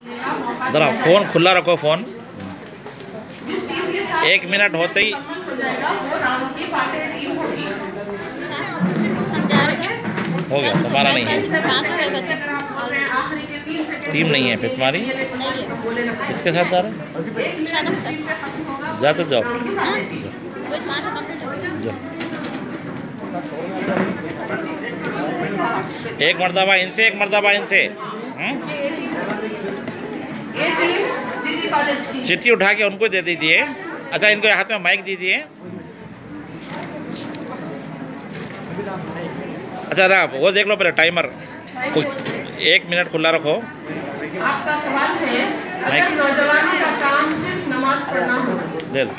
जरा फोन खुला रखो, फोन 1 मिनट होते ही हो गया। तुम्हारा नहीं है, टीम नहीं है फिर तुम्हारी। किसके साथ जा रहे? जा तो जाओ, एक मर्तबा इनसे, एक मर्तबा इनसे। चिट्ठी उठा के उनको दे दीजिए। अच्छा, इनको हाथ में माइक दीजिए। अच्छा रहा, वो देख लो पहले टाइमर, 1 मिनट खुला रखो। आपका सवाल है, अगर नौजवानों का काम सिर्फ नमाज पढ़ना हो। ले लो,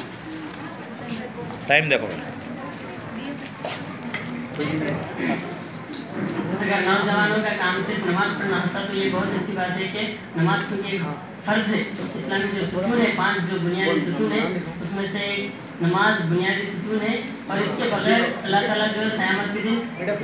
टाइम देखो। अगर नौजवानों का काम सिर्फ नमाज पढ़ना होता तो ये बहुत अच्छी बात है कि नमाज क्योंकि फर्ज है। इस्लामी जो सुतून है, 5 जो बुनियादी सुतून है, उसमें से नमाज बुनियादी सुतून है। और इसके बगैर अल्लाह ताला जो है क़यामत के दिन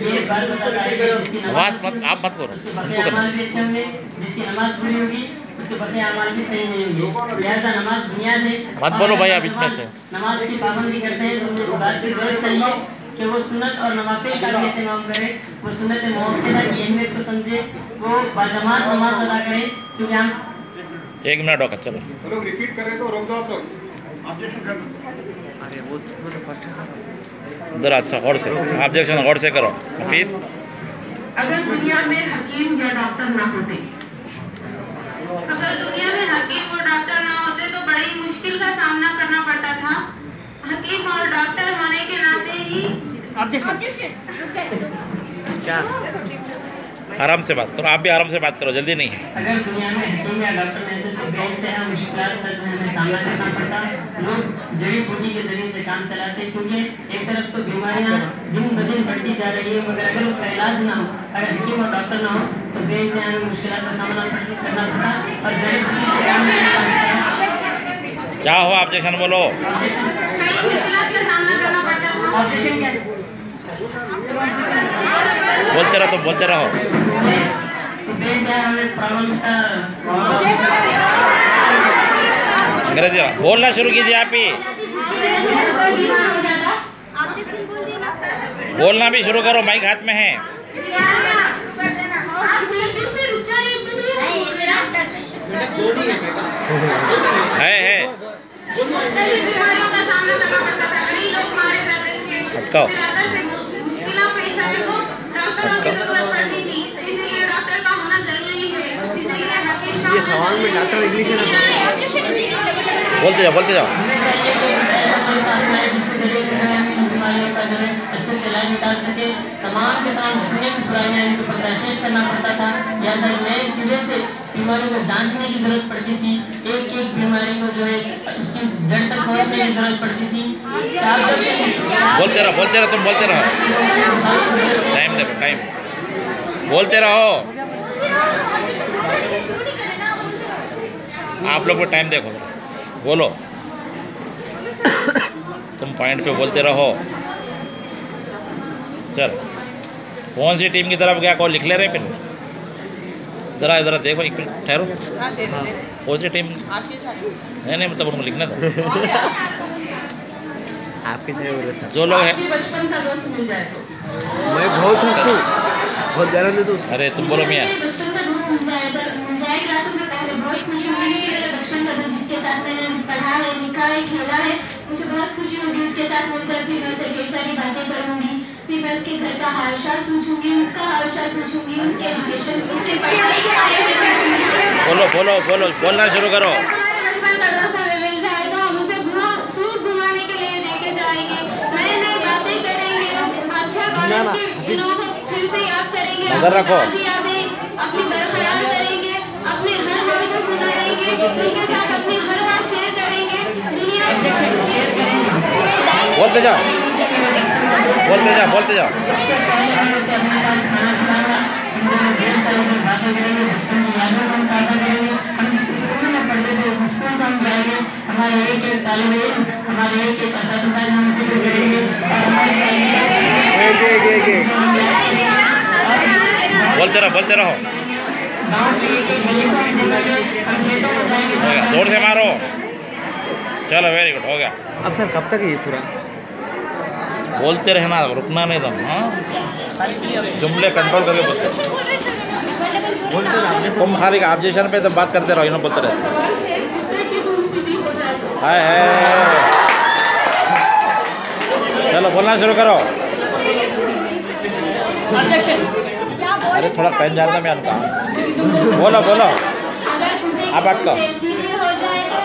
ये बात बताता है कि जिसकी नमाज आप मत करो, उसके बक़िया अमाल भी अच्छे होंगे, जिसकी नमाज पूरी होगी उसके बक़िया अमाल भी सही नहीं होंगे। लिहाजा नमाज बुनियाद है। मत बोलो भाई आप बीच में से। नमाज की पाबंदी करते हैं तो उन्हें इस बात की जरूरत चाहिए कि वो सुन्नत और नवाफिल का भी एहतमाम करे, वो सुन्नत मुअक्कदा की अहमियत को समझे, वो बाजमात नमाज अदा करे। क्योंकि हम 1 मिनट होगा, चलो लोग रिपीट कर रहे तो रोक दो आप लोग। ऑब्जेक्शन कर दो। अरे वो तो फर्स्ट है। जरा अच्छा गौर से, ऑब्जेक्शन गौर से करो। हफीज, अगर दुनिया में हकीम या डॉक्टर ना होते, अगर दुनिया में हकीम और डॉक्टर ना होते तो बड़ी मुश्किल का सामना करना पड़ता था। हकीम और डॉक्टर होने के नाते ही क्या आराम से बात करो, आप भी आराम से बात करो, जल्दी नहीं है। अगर दुनिया में हकीम या डॉक्टर नहीं थे तो बेइंतहा मुश्किलात का जो हमें सामना करना पड़ता। लोग जड़ी बूटी के जरिए से काम चलाते, क्योंकि एक तरफ तो बीमारियां दिन ब दिन बढ़ती जा रही है, मगर अगर उसका इलाज ना हो, अगर हकीम और डॉक्टर ना हो तो बेइंतहा मुश्किलात का सामना करना पड़ता। और जड़ी बूटी से काम नहीं करना। क्या हुआ, ऑब्जेक्शन बोलो। बोलते रहो, तुम बोलते रहो। अंग्रेजी बोलना शुरू कीजिए, आप ही बोलना भी शुरू करो, माइक हाथ में है। है अटकाओ, ये सवाल में डॉक्टर इंग्लिश है ना? बोलते जाओ, बोलते जाओ। अच्छे से इलाज निकाल सके, तमाम के तमाम जितने भी बुराइयां इनको पर्दाफाश करना पड़ता था। या नए सिरे से बीमारियों को जांचने की जरूरत पड़ती थी, एक एक बीमारी को जो है उसकी जड़ तक पहुंचने की जरूरत पड़ती थी। बोलते रहो, बोलते रहो, तुम बोलते रहो। टाइम देखो, टाइम बोलते रहो। आप लोग को टाइम देखो, बोलो। तुम पॉइंट पे बोलते रहो। चल, कौन सी टीम की तरफ क्या कौन लिख ले रहे? फिर जरा इधर देखो, एक मिनट ठहरो। कौन सी टीम? नहीं मतलब उनको लिखने दो। आपके से जो लोग है, बचपन का दोस्त मिल जाए तो मैं बहुत हूँ, बहुत ज़्यादा नहीं दोस्त। अरे तुम बोलो मियाँ। बचपन का दोस्त मिल जाएगा तो मैं पहले बहुत खुशी होगी कि मेरा बचपन का दोस्त जिसके साथ मैंने पढ़ा है, लिखा है, खेला है, मुझे बहुत खुशी होगी उसके साथ मिलकर। फिर मैं उससे ढेर सारी बातें करूँगी, फिर मैं उसके घर का हालचाल पूछूंगी, उसका हालचाल पूछूंगी, उसके एजुकेशन, उसके पढ़ाई के बारे में पूछूंगी। बोलो बोलो बोलो, बोलना शुरू करो। बचपन का दोस्त हमें मिल जाए तो हम उसे खूब घुमाने के लिए लेके जाएंगे, नई नई बातें करेंगे, अच्छा कॉलेज के दिनों को फिर से याद करेंगे, नजर रखो। अपनी बरकरार करेंगे, अपने हर हाल को सुनाएंगे, उनके साथ अपनी हर बात शेयर करेंगे। दुनिया बोलते जाओ, बोलते जाओ, बोलते जाओ। हमारे एक एक तालिब इल्म, हमारे एक एक असातिज़ा हमसे करेंगे। बोलते रहो, बोलते रहो। गाँव के एक गली को हम देखेंगे, हम खेतों में जाएंगे। हो गया, जोर से मारो। चलो वेरी गुड, हो गया। अब सर कब तक है ये पूरा? बोलते रहना, रुकना नहीं तुम। हाँ, जुमले कंट्रोल करके बोलते रहो। तुम खाली ऑब्जेक्शन पे तो बात करते रहो, इन्होंने बोलते रहते। सवाल है कुत्ते की धूम सीधी हो जाए तो। हाय हाय, चलो बोलना शुरू करो। अरे थोड़ा पेन डालना मैं आपका। बोलो बोलो, अगर कुत्ते आप बात करो। सीधे हो जाए तो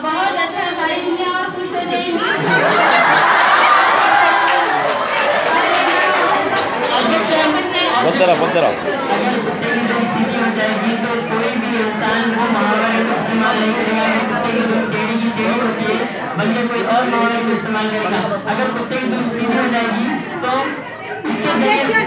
बहुत अच्छा, सारी दुनिया और खुश हो जाएगी। बोलते रहो, बोलते रहो। अगर कुत्ते की धूम सीधी हो जाएगी तो कोई भी इंसान वो मुहावरे को इस्तेमाल नहीं करेगा कि कुत्ते की धूम टेढ़ी की टेढ़ी होती है, बल्कि कोई और मुहावरे को इस्तेमाल करेगा। अगर कुत्ते की धूम सीधी हो जाएगी तो इसके जरिए से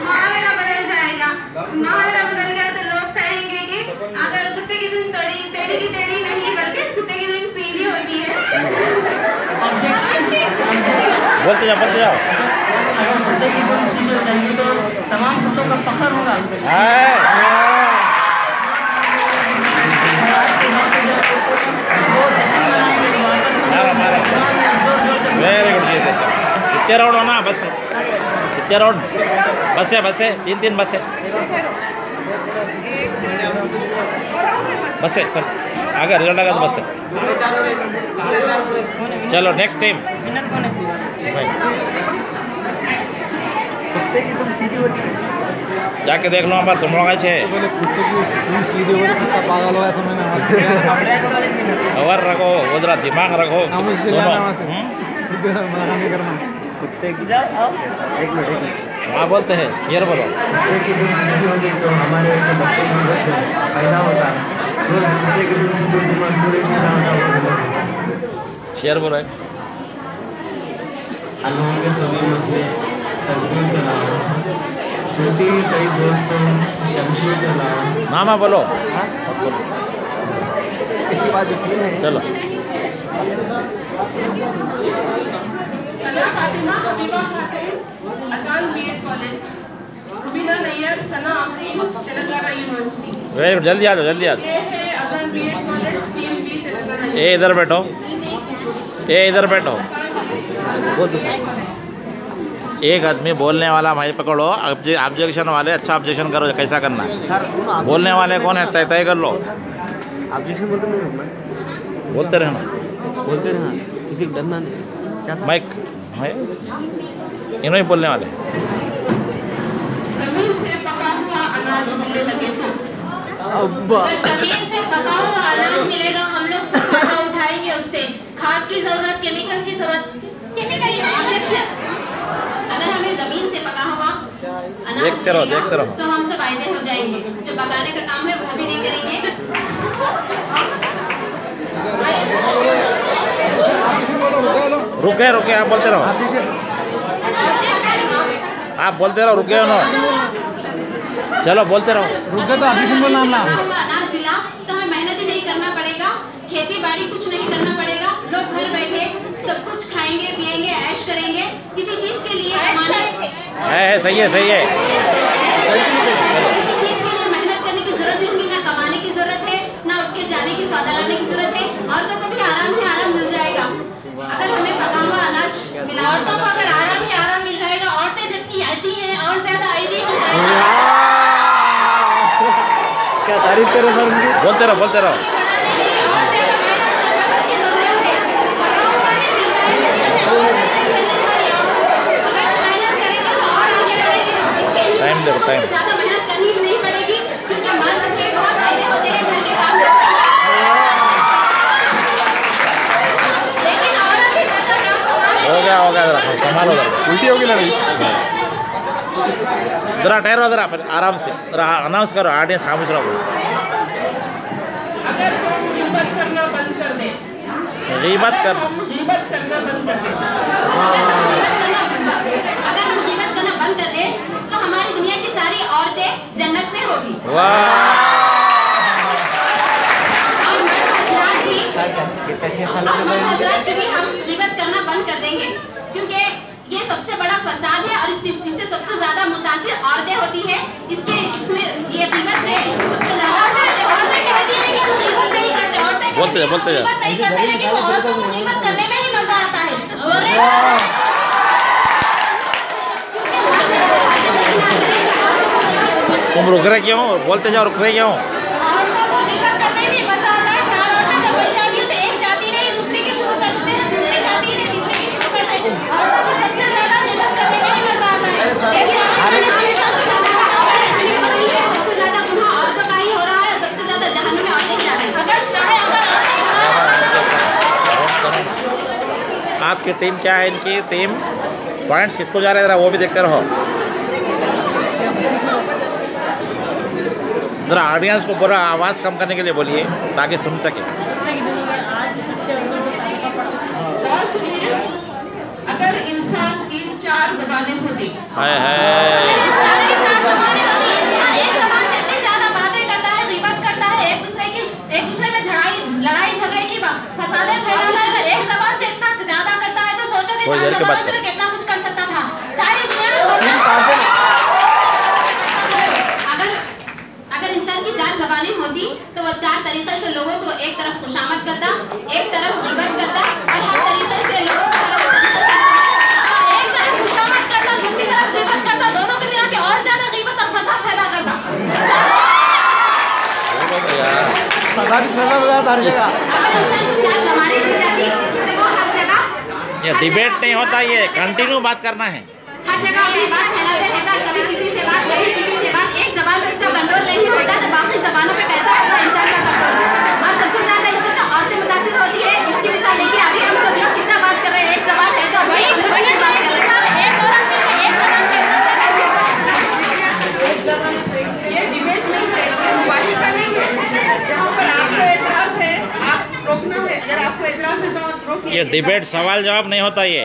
मुहावरा बदल जाएगा। मुहावरा बदल गया तो लोग कहेंगे कि अगर कुत्ते की धुन टेढ़ी की टेढ़ी नहीं बल्कि कुत्ते की धुन सीधी होती है। बोलते जाओ, बोलते जाओ। अगर कुत्ते की धूम सीधी हो जाएगी तो तमाम कुत्तों का फख्र होगा। हाय, मारो मारो, वेरी गुड। कितने राउंड होना? बस है कितने राउंड? बस है 3 बस है। बस है, आगे रिजल्ट आएगा तो बस है। चलो नेक्स्ट टीम। कुत्ते की तुम सीधी होती है। जाके देख लो हमारे तुम लोग अच्छे बोले कुत्ते की तुम सीधी हो रही है, पागल हो ऐसा मैंने और रखो, उधर दिमाग रखो मुझसे दोनों। लेना वहाँ से मना नहीं करना। कुत्ते की एक मिनट हाँ बोलते हैं, शेर बोलो। कुत्ते की धूम सीधी होगी तो हमारे ऐसे बच्चे की पैदा होता है। रोज कुत्ते की धूम सीधी दिमाग पूरे शेर बोलो। अनहों के सभी मसले तब्दील के नाम टूटी सही दोस्तों शमशीर के नाम। नामा बोलो। इसके बाद जो टीम है चलो सना Fatima, Habiba Khatun, Azan BEd college, Rubina Naiyar, Sana Afreen, Telangana university. Very good, जल्दी आ जाओ, जल्दी आ जाओ। ये है Azan BEd college, team B Telangana. ए इधर बैठो, ए इधर बैठो। एक आदमी बोलने वाला भाई पकड़ो, ऑब्जेक्शन वाले अच्छा ऑब्जेक्शन करो, कैसा करना है। सर बोलने वाले कौन है तय कर लो। ऑब्जेक्शन बोलते नहीं होगा, बोलते रहना, बोलते रहना, किसी को डरना नहीं। क्या था? माइक है, इन्हों ही बोलने वाले। जमीन से पका हुआ अनाज मिलने लगे तो अब्बा जमीन से पका हुआ अनाज मिलेगा, हम लोग सब फायदा उठाएंगे उससे। खाद की जरूरत, केमिकल की जरूरत, अगर हमें जमीन से पका हुआ अनाज देखते रहो, मिलेगा, देखते रहो। तो हम सब फायदे हो जाएंगे। जो पकाने का काम है वो भी नहीं करेंगे। रुके रुके, आप बोलते रहो, आप बोलते रहो, रुके ना, चलो बोलते रहो। रुके तो ऑब्जेक्शन बोलना ना। अनाज मिला तो हमें मेहनत ही नहीं करना पड़ेगा, खेती बाड़ी कुछ नहीं करना पड़ेगा। लोग घर बैठे सब कुछ खाएंगे, पिएंगे, ऐश करेंगे। किसी चीज के लिए है, सही है, सही है। किसी चीज के लिए मेहनत करने की जरूरत नहीं होगी, ना कमाने की जरूरत है, ना उठ के जाने की, सौदा लाने की जरूरत है। औरतों को भी आराम ही आराम मिल जाएगा अगर हमें पका हुआ अनाज मिला। औरतों को अगर आराम ही आराम मिल जाएगा, औरतें जितनी आती हैं और ज्यादा आईदी हो जाएगी। क्या तारीफ करो सर उनकी। बोलते रहो, बोलते रहो। टाइम देखो, टाइम। ज्यादा मेहनत करनी नहीं पड़ेगी क्योंकि मर्द के बहुत फायदे होते हैं घर के काम में। लेकिन औरत ही ज्यादा काम संभालेगी। हो गया, जरा संभालो, जरा उल्टी होगी लड़ाई। जरा ठहरो, जरा आराम से, जरा अनाउंस करो, ऑडियंस खामोश रहो। अगर हम गिबत करना बंद कर दें, गीबत कर, गिबत करना बंद कर दें, अगर हम कीमत करना बंद कर दें तो हमारी दुनिया की सारी औरतें जन्नत में होगी। वाह, और मर्द हजरात भी कितने अच्छे और मर्द हजरात से भी हम कीमत करना बंद कर देंगे क्योंकि ये सबसे बड़ा फसाद है और इससे सबसे ज्यादा मुतासिर औरतें होती है। इसमें ये गीबत है, सबसे ज्यादा बोलते जा नहीं करते, लेकिन औरतों को गीबत करने में ही मजा आता है। तुम रुक रहे क्यों? बोलते जाओ, रुक रहे क्यों? औरतों को गीबत करने में मजा आता है। चार औरतें जब मिल जाती है तो एक जाति नहीं दूसरी की शुरू कर देते हैं, दूसरी जाति ने तीसरी की शुरू कर देते हैं। औरतों को सबसे ज्यादा गीबत करने में ही मजा आता है। लेकिन सबसे ज्यादा गुनाह औरतों का ही हो रहा है, सबसे ज्यादा जहन्नुम में औरतें जा रही हैं। आपकी टीम क्या है? इनकी टीम पॉइंट्स किसको जा रहे हैं, जरा वो भी देखते रहो। जरा ऑडियंस को पूरा आवाज़ कम करने के लिए बोलिए ताकि सुन सके। सवाल सुनिए, अगर इंसान की 4 ज़बानें होती, हाय हाय, एक ज़बान से इतनी ज्यादा बातें करता है, ग़ीबत करता है, एक दूसरे में लड़ाई झगड़े की फसादें फैलाता है। एक ज़बान से इतना ज्यादा करता है तो सोचो कि 4 ज़बानों से कितना कुछ कर सकता था। सारी दुनिया अगर इंसान की 4 ज़बानें होती तो वो 4 तरीके से लोगों को एक तरफ खुशामद करता, एक तरफ ग़ीबत करता और हर तरीके से लोगों को एक तरफ खुशामद करता, दूसरी तरफ ग़ीबत करता, दोनों में मिला के और ज्यादा ग़ीबत और फसाद पैदा करता। पता नहीं चलना हर जगह। अगर इंसान को 4 ज़बानें दी जाती तो वो हर जगह, ये डिबेट नहीं होता, ये कंटिन्यू बात करना है। हर जगह अपनी बात फैलाते रहता, कभी किसी से बात, कभी किसी से बात। एक ज़बान पे उसका कंट्रोल नहीं होता तो बाकी ज़बानों पे कैसा होगा इंसान का कंट्रोल? और सबसे ज्यादा इससे तो औरतें मुतासिर होती है। इसकी मिसाल देखिए, अभी हम सब लोग कितना बात कर रहे हैं, एक ज़बान है तो अभी एक औरत ये डिबेट नहीं है, मुबाहिसा नहीं है। जहाँ पर आपको एतराज है, आप रोकना है। अगर आपको एतराज है तो आप रोकिए। ये डिबेट सवाल जवाब नहीं होता, ये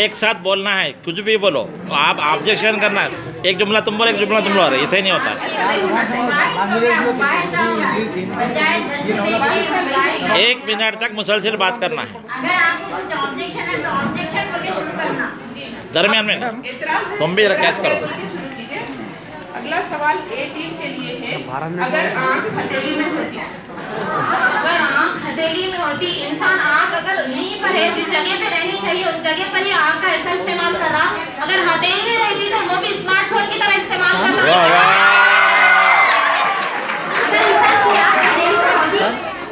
एक साथ बोलना है, कुछ भी बोलो। आप ऑब्जेक्शन करना है, एक जुमला तुम बोलो, एक जुमला तुम बोलो, ऐसे ही नहीं होता। 1 मिनट तक मुसलसल बात करना है, अगर आपको कुछ ऑब्जेक्शन है तो ऑब्जेक्शन करके शुरू करना। दरमियान में ना। एतराज है, तुम भी कैच करो। शुरू कीजिए। अगला सवाल ए टीम के लिए है, अगर आँख हथेली में होती, अगर आँख हथेली में होती, इंसान आँख अगर यहीं पर है, जिस जगह पे रहनी चाहिए उस जगह पर ही आँख का ऐसा इस्तेमाल कर रहा, अगर हथेली में रहती तो वो भी स्मार्टफोन की तरह इस्तेमाल कर रहा। अगर इंसान की आँख हथेली में होती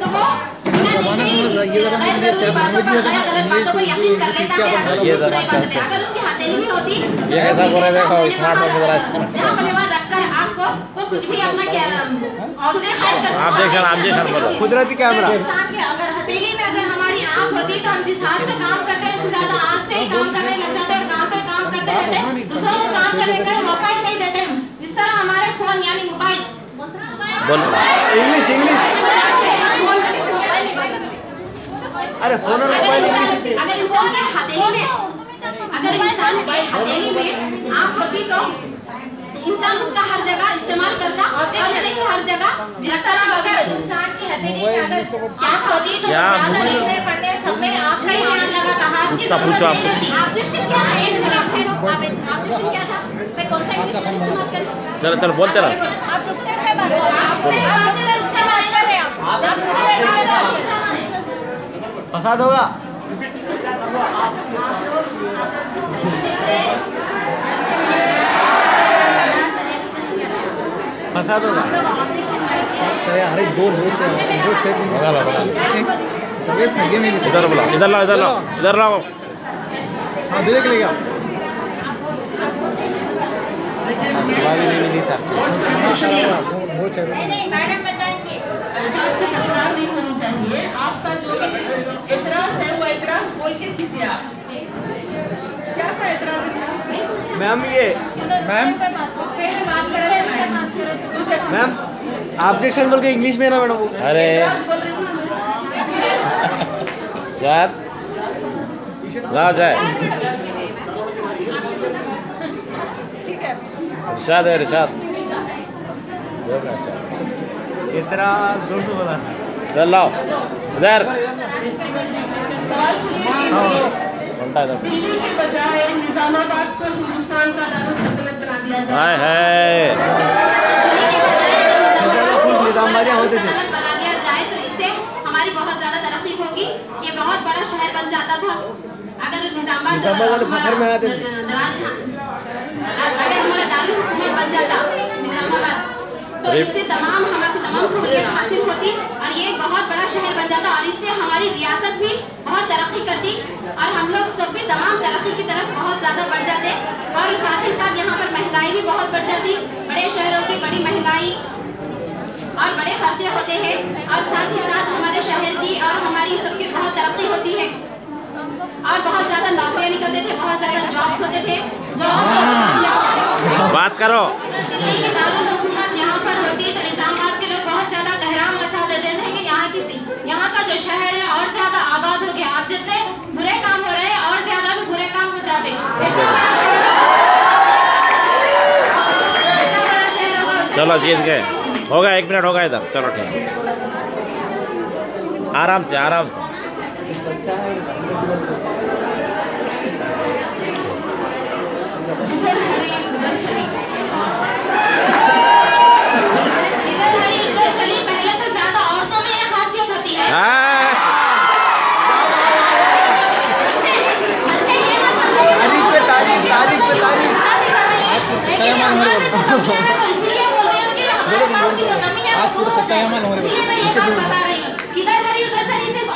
तो वो बिना देखे गलत बातों पर यकीन कर लेता है। अगर उसकी हथेली में होती, ये कैसा बोल रहे, देखो स्मार्टफोन की तरह इस्तेमाल। जहाँ पर वहाँ रखकर आपको वो कुछ भी अपना ऑब्जेक्शन बोलो। कुदरती कैमरा। इंसान के अगर हथेली में अगर हमारी आँख होती तो हम जिस हाथ से काम करते हैं उससे ज्यादा आँख से ही काम करने लग जाते हैं, काम पे काम करते रहते हैं, दूसरों को काम करने का मौका ही नहीं देते हम। जिस तरह हमारे फोन यानी मोबाइल बोलो। इंग्लिश अरे फोन और मोबाइल इंग्लिश। अगर इंसान के हथेली में आँख होती तो इंसान उसका हर जगह इस्तेमाल करता और नहीं हर जगह। जिस तरह अगर इंसान की हथेली में अगर आँख होती तो ज्यादा लिखने पढ़ने सब में आँख का ही ध्यान लगा था। ऑब्जेक्शन क्या है? ऑब्जेक्शन क्या था? मैं कौन सा इंग्लिश इस्तेमाल करूं? चलो बोलते रहो। आप चुप कर रहे हैं, फसाद होगा। फसाद होगा। अरे दो लोग थके नहीं। इधर बुलाओ, इधर लाओ, इधर लाओ, इधर लाओ। हाँ देख लेगा। नहीं मिली सर। नहीं मैडम बताएंगे। अल्फाज की तकरार नहीं होनी चाहिए। आपका जो भी एतराज है वो एतराज बोल के कीजिए। आप क्या था एतराज? मैम ये मैम ऑब्जेक्शन बोल के इंग्लिश में ना मैडम। अरे साथ लाओ जाए। रिशाद है, रिशाद इतना जोर से बोला। इधर लाओ, इधर सवाल सुनिए। घंटा इधर। दिल्ली के बजाय निजामाबाद को हिंदुस्तान का दारुसल्तनत बना दिया जाए। हाय हाय होते थे बना दिया जाए तो इससे हमारी बहुत ज्यादा तरक्की होगी। ये बहुत बड़ा शहर बन जाता था अगर निजामाबाद फखर में आते थे। अगर हमारा दारुल हुकूमत बन जाता निजामाबाद तो इससे तमाम सहूलियत हासिल होती और ये एक बहुत बड़ा शहर बन जाता और इससे हमारी रियासत भी बहुत तरक्की करती और हम लोग सब भी तमाम तरक्की की तरफ बहुत ज्यादा बढ़ जाते और साथ ही साथ यहाँ पर महंगाई भी बहुत बढ़ जाती। बड़े शहरों की बड़ी महंगाई और बड़े खर्चे होते हैं और साथ ही साथ हमारे शहर की और हमारी सबकी बहुत तरक्की होती है और बहुत ज्यादा नौकरियां निकलते थे, बहुत ज्यादा जॉब्स होते थे। बात करो। यहाँ पर होती तो निजामाबाद के लोग बहुत ज्यादा कहराम मचा देते थे कि यहाँ का जो शहर है और ज्यादा आबाद हो गया। अब जितने बुरे काम हो रहे हैं और ज्यादा भी बुरे काम हो जाते। चलो जीत गए, हो गया 1 मिनट हो गया इधर। चलो ठीक, आराम से आराम से। पहले तो ज्यादा औरतों में यह खासियत होती है।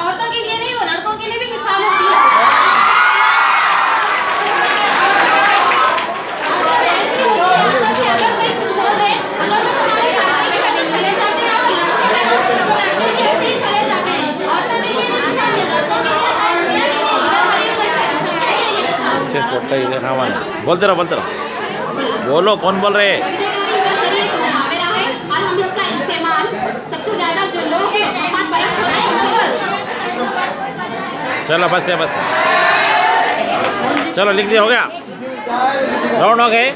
औरतों के लिए नहीं, वो लड़कों के लिए भी मिसाल होती है। अगर कोई कुछ बोल रहे, अगर वो हमारे चले जाते हैं और चले जाते हैं। औरतों के लिए मिसाल है, लड़कों के लिए बोलते रहो बोलते रहो। बोलो, कौन बोल रहे हैं? और हम इसका इस्तेमाल सबसे ज्यादा जो लोग चलो बस है बस। चलो लिख दिया, हो गया। राउंड हो गए,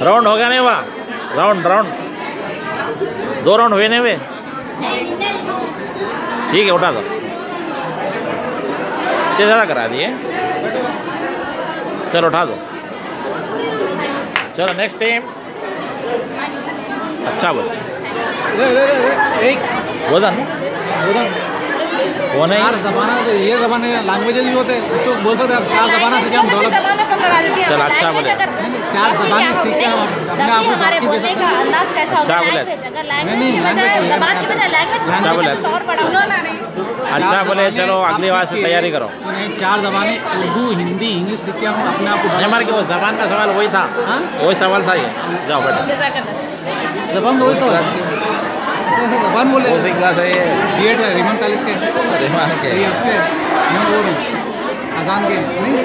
राउंड हो गया नहीं हुआ? राउंड 2 राउंड हुए नहीं हुए? ठीक है, उठा दो। ज़्यादा करा दिए। चलो उठा दो। चलो नेक्स्ट टाइम अच्छा बोल। वजन वो नहीं, 4 ज़बाना तो ये ज़बान लैंग्वेजेस भी होते हैं, उसको बोल सकते हैं आप 4 ज़बाना सीखे हम डेवलप। चल अच्छा बोले, 4 ज़बानें सीखे हम अपने आप को हमारे बोलने का अंदाज कैसा होगा? अच्छा बोले, अगर लैंग्वेज की बजाय ज़बान की बजाय लैंग्वेज अच्छा बोले, अच्छा बोले। चलो अगली बार से तैयारी करो। 4 ज़बानें उर्दू, हिंदी, इंग्लिश सीखे हम अपने आप को। हमारे की वो ज़बान का सवाल वही था, वही सवाल था ये। जाओ बेटा, ज़बान वही सवाल ज़बान बोले। कौन क्लास है ये? B.Ed है, रिमन कॉलेज के, रिमन के अजान के नहीं।